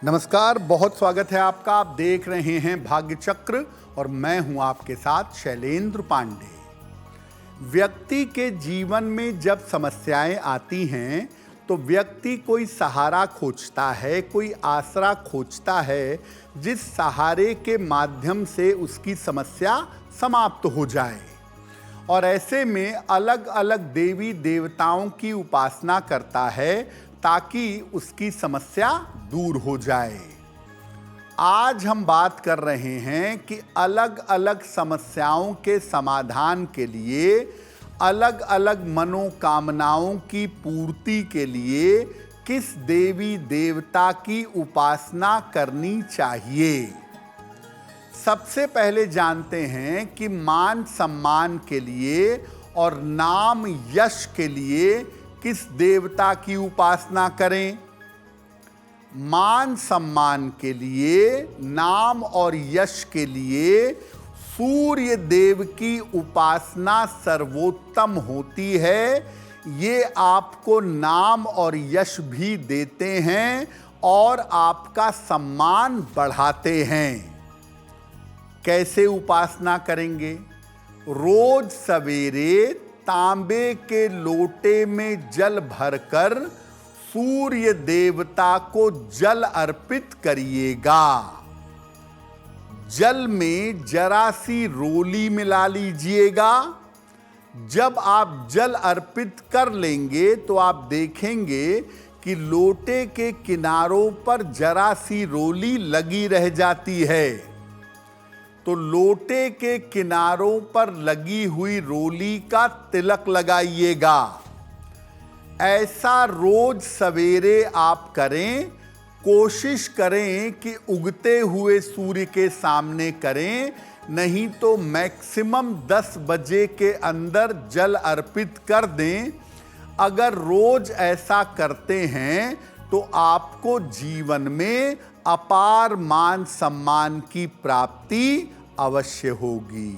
नमस्कार, बहुत स्वागत है आपका। आप देख रहे हैं भाग्य चक्र और मैं हूं आपके साथ शैलेंद्र पांडे। व्यक्ति के जीवन में जब समस्याएं आती हैं तो व्यक्ति कोई सहारा खोजता है, कोई आसरा खोजता है जिस सहारे के माध्यम से उसकी समस्या समाप्त हो जाए। और ऐसे में अलग अलग देवी देवताओं की उपासना करता है ताकि उसकी समस्या दूर हो जाए। आज हम बात कर रहे हैं कि अलग अलग समस्याओं के समाधान के लिए, अलग अलग मनोकामनाओं की पूर्ति के लिए किस देवी देवता की उपासना करनी चाहिए। सबसे पहले जानते हैं कि मान सम्मान के लिए और नाम यश के लिए किस देवता की उपासना करें। मान सम्मान के लिए, नाम और यश के लिए सूर्य देव की उपासना सर्वोत्तम होती है। ये आपको नाम और यश भी देते हैं और आपका सम्मान बढ़ाते हैं। कैसे उपासना करेंगे? रोज सवेरे तांबे के लोटे में जल भरकर सूर्य देवता को जल अर्पित करिएगा। जल में जरा सी रोली मिला लीजिएगा। जब आप जल अर्पित कर लेंगे तो आप देखेंगे कि लोटे के किनारों पर जरा सी रोली लगी रह जाती है। तो लोटे के किनारों पर लगी हुई रोली का तिलक लगाइएगा। ऐसा रोज सवेरे आप करें। कोशिश करें कि उगते हुए सूर्य के सामने करें, नहीं तो मैक्सिमम 10 बजे के अंदर जल अर्पित कर दें। अगर रोज ऐसा करते हैं तो आपको जीवन में अपार मान सम्मान की प्राप्ति अवश्य होगी।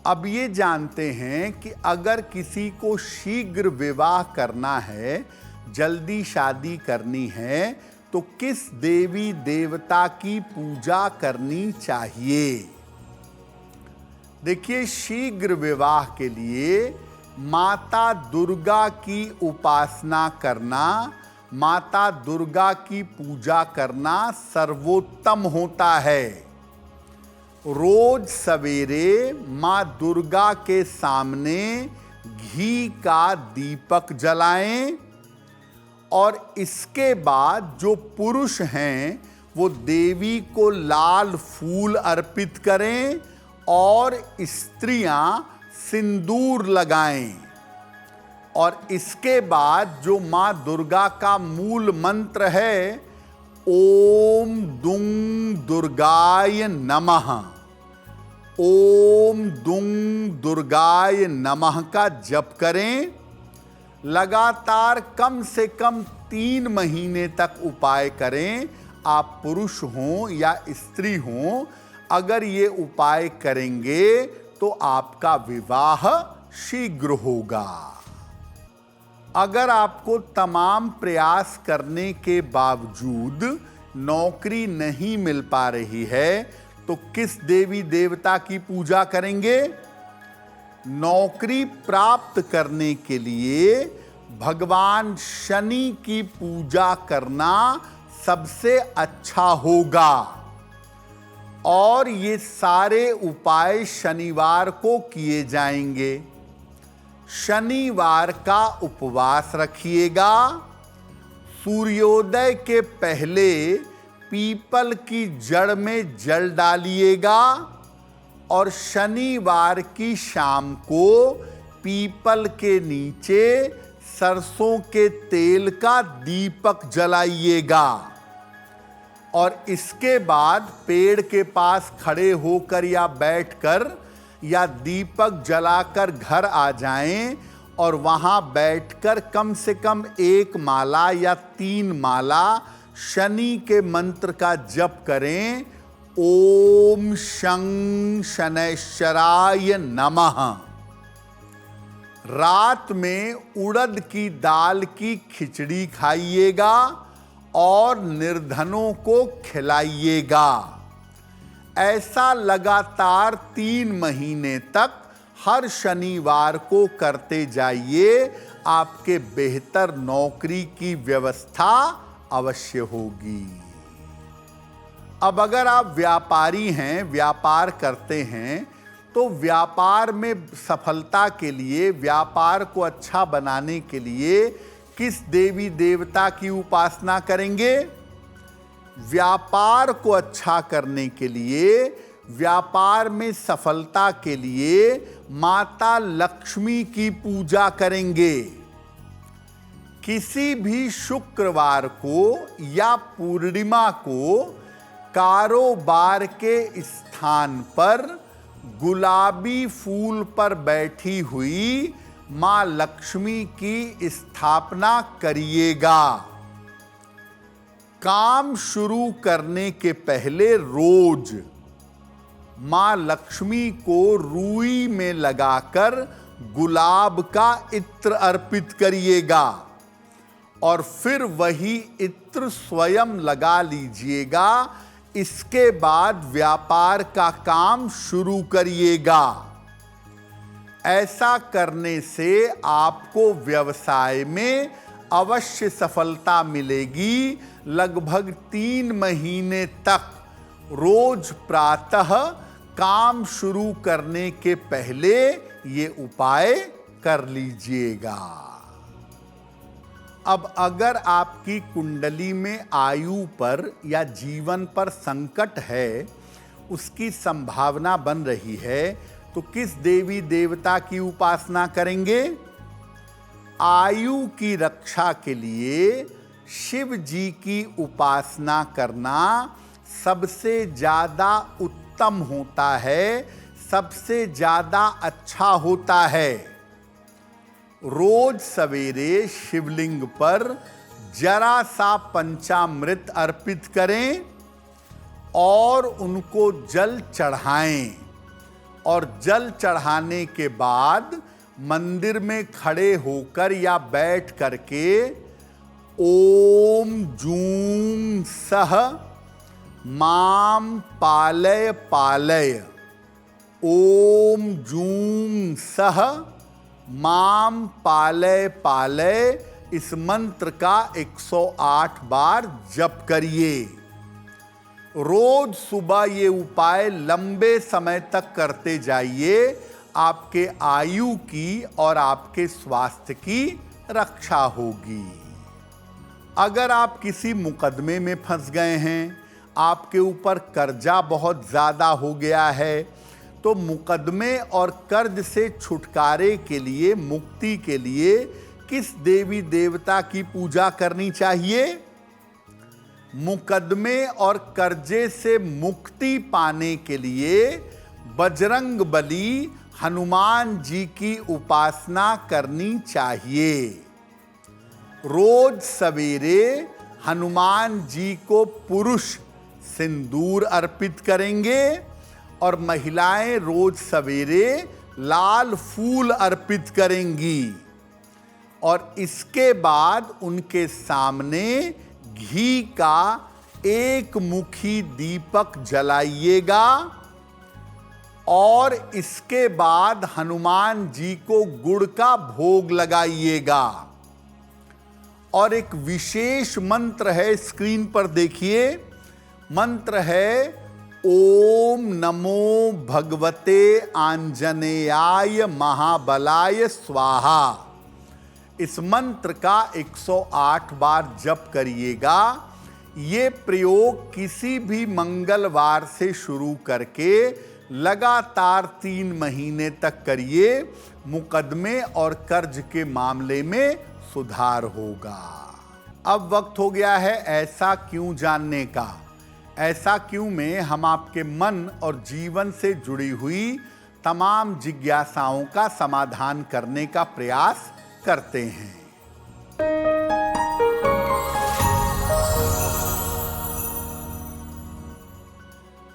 अब ये जानते हैं कि अगर किसी को शीघ्र विवाह करना है, जल्दी शादी करनी है, तो किस देवी देवता की पूजा करनी चाहिए। देखिए, शीघ्र विवाह के लिए माता दुर्गा की उपासना करना, माता दुर्गा की पूजा करना सर्वोत्तम होता है। रोज सवेरे मां दुर्गा के सामने घी का दीपक जलाएं और इसके बाद जो पुरुष हैं वो देवी को लाल फूल अर्पित करें और स्त्रियां सिंदूर लगाएं। और इसके बाद जो मां दुर्गा का मूल मंत्र है, ओम दुंग दुर्गाय नमः, ओम दुंग दुर्गाय नमः का जप करें। लगातार कम से कम 3 महीने तक उपाय करें। आप पुरुष हों या स्त्री हों, अगर ये उपाय करेंगे तो आपका विवाह शीघ्र होगा। अगर आपको तमाम प्रयास करने के बावजूद नौकरी नहीं मिल पा रही है तो किस देवी देवता की पूजा करेंगे? नौकरी प्राप्त करने के लिए भगवान शनि की पूजा करना सबसे अच्छा होगा। और ये सारे उपाय शनिवार को किए जाएंगे। शनिवार का उपवास रखिएगा। सूर्योदय के पहले पीपल की जड़ में जल डालिएगा और शनिवार की शाम को पीपल के नीचे सरसों के तेल का दीपक जलाइएगा। और इसके बाद पेड़ के पास खड़े होकर या बैठकर या दीपक जलाकर घर आ जाएं और वहां बैठकर कम से कम 1 माला या 3 माला शनि के मंत्र का जप करें। ओम शं शनैश्चराय नमः। रात में उड़द की दाल की खिचड़ी खाइएगा और निर्धनों को खिलाइएगा। ऐसा लगातार 3 महीने तक हर शनिवार को करते जाइए, आपके बेहतर नौकरी की व्यवस्था अवश्य होगी। अब अगर आप व्यापारी हैं, व्यापार करते हैं, तो व्यापार में सफलता के लिए, व्यापार को अच्छा बनाने के लिए किस देवी देवता की उपासना करेंगे? व्यापार को अच्छा करने के लिए, व्यापार में सफलता के लिए माता लक्ष्मी की पूजा करेंगे। किसी भी शुक्रवार को या पूर्णिमा को कारोबार के स्थान पर गुलाबी फूल पर बैठी हुई मां लक्ष्मी की स्थापना करिएगा। काम शुरू करने के पहले रोज मां लक्ष्मी को रुई में लगाकर गुलाब का इत्र अर्पित करिएगा और फिर वही इत्र स्वयं लगा लीजिएगा। इसके बाद व्यापार का काम शुरू करिएगा। ऐसा करने से आपको व्यवसाय में अवश्य सफलता मिलेगी। लगभग 3 महीने तक रोज प्रातः काम शुरू करने के पहले ये उपाय कर लीजिएगा। अब अगर आपकी कुंडली में आयु पर या जीवन पर संकट है, उसकी संभावना बन रही है, तो किस देवी देवता की उपासना करेंगे? आयु की रक्षा के लिए शिव जी की उपासना करना सबसे ज्यादा उत्तम होता है, सबसे ज्यादा अच्छा होता है। रोज सवेरे शिवलिंग पर जरा सा पंचामृत अर्पित करें और उनको जल चढ़ाएं, और जल चढ़ाने के बाद मंदिर में खड़े होकर या बैठ करके ओम जूं सह माम पालय पालय, ओम जूं सह माम पालय पालय, इस मंत्र का 108 बार जप करिए। रोज सुबह ये उपाय लंबे समय तक करते जाइए। आपके आयु की और आपके स्वास्थ्य की रक्षा होगी। अगर आप किसी मुकदमे में फंस गए हैं, आपके ऊपर कर्जा बहुत ज़्यादा हो गया है, तो मुकदमे और कर्ज से छुटकारे के लिए, मुक्ति के लिए किस देवी देवता की पूजा करनी चाहिए? मुकदमे और कर्जे से मुक्ति पाने के लिए बजरंग बली, हनुमान जी की उपासना करनी चाहिए। रोज सवेरे हनुमान जी को पुरुष सिंदूर अर्पित करेंगे और महिलाएं रोज सवेरे लाल फूल अर्पित करेंगी, और इसके बाद उनके सामने घी का 1 मुखी दीपक जलाइएगा, और इसके बाद हनुमान जी को गुड़ का भोग लगाइएगा। और एक विशेष मंत्र है, स्क्रीन पर देखिए। मंत्र है ओम नमो भगवते आंजनेयाय महाबलाय स्वाहा। इस मंत्र का 108 बार जप करिएगा। ये प्रयोग किसी भी मंगलवार से शुरू करके लगातार 3 महीने तक करिए। मुकदमे और कर्ज के मामले में सुधार होगा। अब वक्त हो गया है ऐसा क्यों जानने का। ऐसा क्यों में हम आपके मन और जीवन से जुड़ी हुई तमाम जिज्ञासाओं का समाधान करने का प्रयास करते हैं।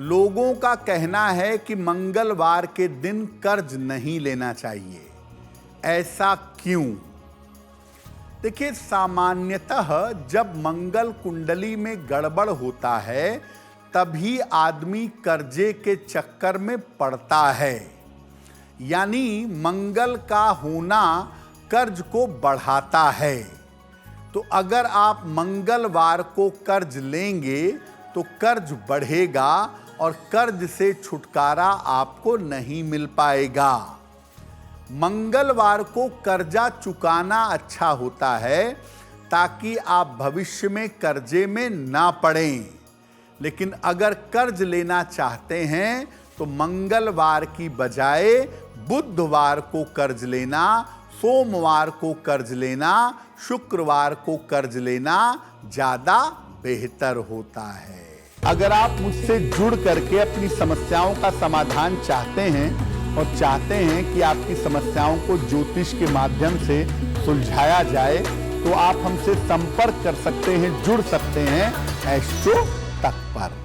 लोगों का कहना है कि मंगलवार के दिन कर्ज नहीं लेना चाहिए। ऐसा क्यों? देखिए, सामान्यतः जब मंगल कुंडली में गड़बड़ होता है तभी आदमी कर्जे के चक्कर में पड़ता है। यानी मंगल का होना कर्ज को बढ़ाता है। तो अगर आप मंगलवार को कर्ज लेंगे तो कर्ज बढ़ेगा और कर्ज से छुटकारा आपको नहीं मिल पाएगा। मंगलवार को कर्जा चुकाना अच्छा होता है ताकि आप भविष्य में कर्जे में ना पड़ें। लेकिन अगर कर्ज लेना चाहते हैं तो मंगलवार की बजाय बुधवार को कर्ज लेना, सोमवार को कर्ज लेना, शुक्रवार को कर्ज लेना ज़्यादा बेहतर होता है। अगर आप मुझसे जुड़ करके अपनी समस्याओं का समाधान चाहते हैं और चाहते हैं कि आपकी समस्याओं को ज्योतिष के माध्यम से सुलझाया जाए तो आप हमसे संपर्क कर सकते हैं, जुड़ सकते हैं एस्ट्रो तक पर।